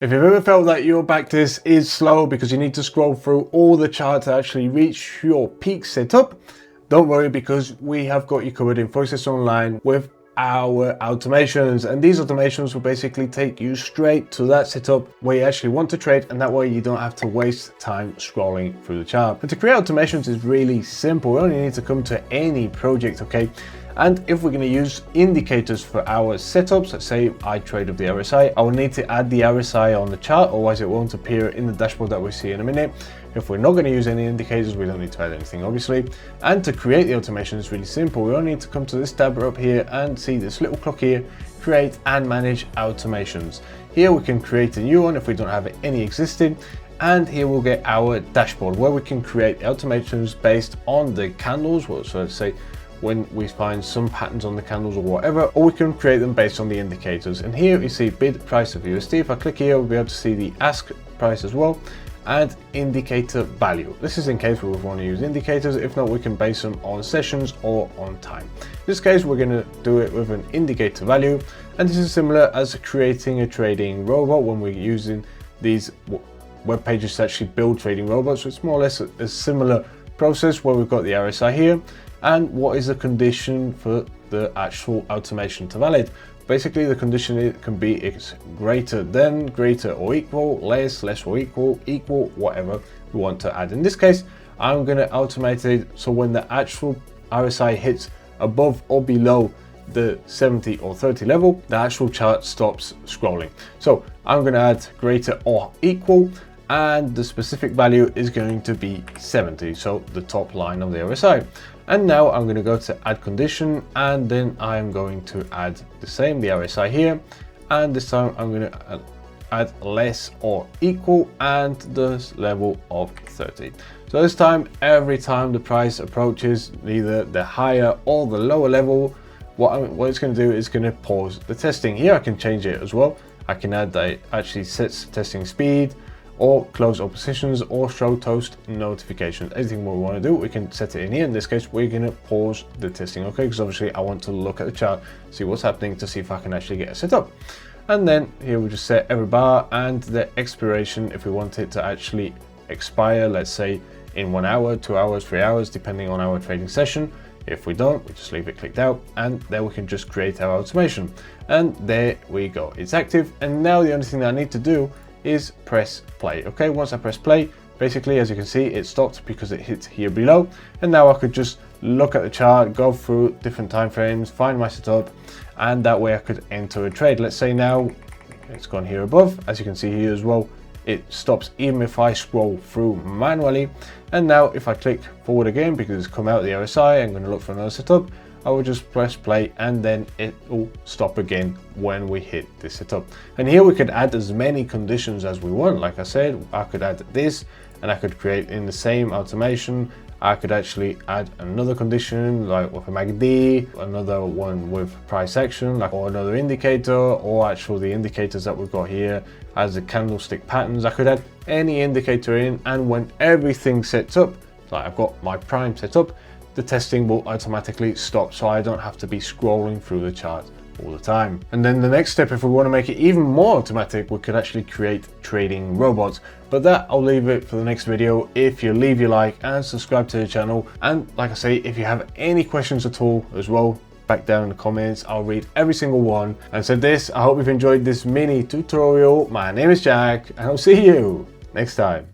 If you've ever felt that your backtest is slow because you need to scroll through all the charts to actually reach your peak setup, don't worry, because we have got you covered in Forex Tester Online with our automations, and these automations will basically take you straight to that setup where you actually want to trade, and that way you don't have to waste time scrolling through the chart. And to create automations is really simple. We only need to come to any project, okay? And if we're going to use indicators for our setups, let's say I trade with the RSI, I will need to add the RSI on the chart, otherwise it won't appear in the dashboard that we see in a minute. If we're not going to use any indicators, we don't need to add anything, obviously. And to create the automation is really simple. We only need to come to this tab up here and see this little clock here, create and manage automations. Here we can create a new one if we don't have any existing. And here we'll get our dashboard where we can create automations based on the candles. Well, so let's say when we find some patterns on the candles or whatever, or we can create them based on the indicators. And here you see bid price of USD. If I click here, we'll be able to see the ask price as well, and indicator value. This is in case we would want to use indicators. If not, we can base them on sessions or on time. In this case, we're going to do it with an indicator value. And this is similar as creating a trading robot when we're using these web pages to actually build trading robots. So it's more or less a similar process where we've got the RSI here, and what is the condition for the actual automation to valid. Basically, the condition it can be it's greater than, greater or equal, less or equal, whatever we want to add. In this case, I'm going to automate it so when the actual RSI hits above or below the 70 or 30 level, the actual chart stops scrolling. So I'm going to add greater or equal, and the specific value is going to be 70, so the top line of the RSI. And now I'm going to go to add condition, and then I'm going to add the same, the RSI here, and this time I'm going to add less or equal and the level of 30. So this time, every time the price approaches either the higher or the lower level, what it's going to do is going to pause the testing. Here I can change it as well. I can add that it actually sets testing speed, or close all positions, or show toast notifications. Anything we want to do, we can set it in here. In this case, we're going to pause the testing, okay? Because obviously I want to look at the chart, see what's happening to see if I can actually get it set up. And then here we just set every bar and the expiration if we want it to actually expire, let's say in 1 hour, 2 hours, 3 hours, depending on our trading session. If we don't, we just leave it clicked out, and then we can just create our automation. And there we go, it's active. And now the only thing that I need to do is press play. Okay, once I press play, basically as you can see it stopped because it hit here below, and now I could just look at the chart, go through different time frames, find my setup, and that way I could enter a trade. Let's say now it's gone here above, as you can see here as well, it stops even if I scroll through manually. And now if I click forward again because it's come out of the RSI, I'm going to look for another setup, I will just press play, and then it will stop again when we hit this setup. And here we could add as many conditions as we want. Like I said, I could add this, and I could create in the same automation. I could actually add another condition like with a MACD, another one with price action, like, or another indicator, or actually the indicators that we've got here as the candlestick patterns. I could add any indicator in, and when everything sets up, like I've got my prime set up, the testing will automatically stop, so I don't have to be scrolling through the chart all the time. And then the next step, if we want to make it even more automatic, we could actually create trading robots. But that I'll leave it for the next video. If you leave your like and subscribe to the channel, and like I say, if you have any questions at all as well, back down in the comments, I'll read every single one. And so this, I hope you've enjoyed this mini tutorial. My name is Jack, and I'll see you next time.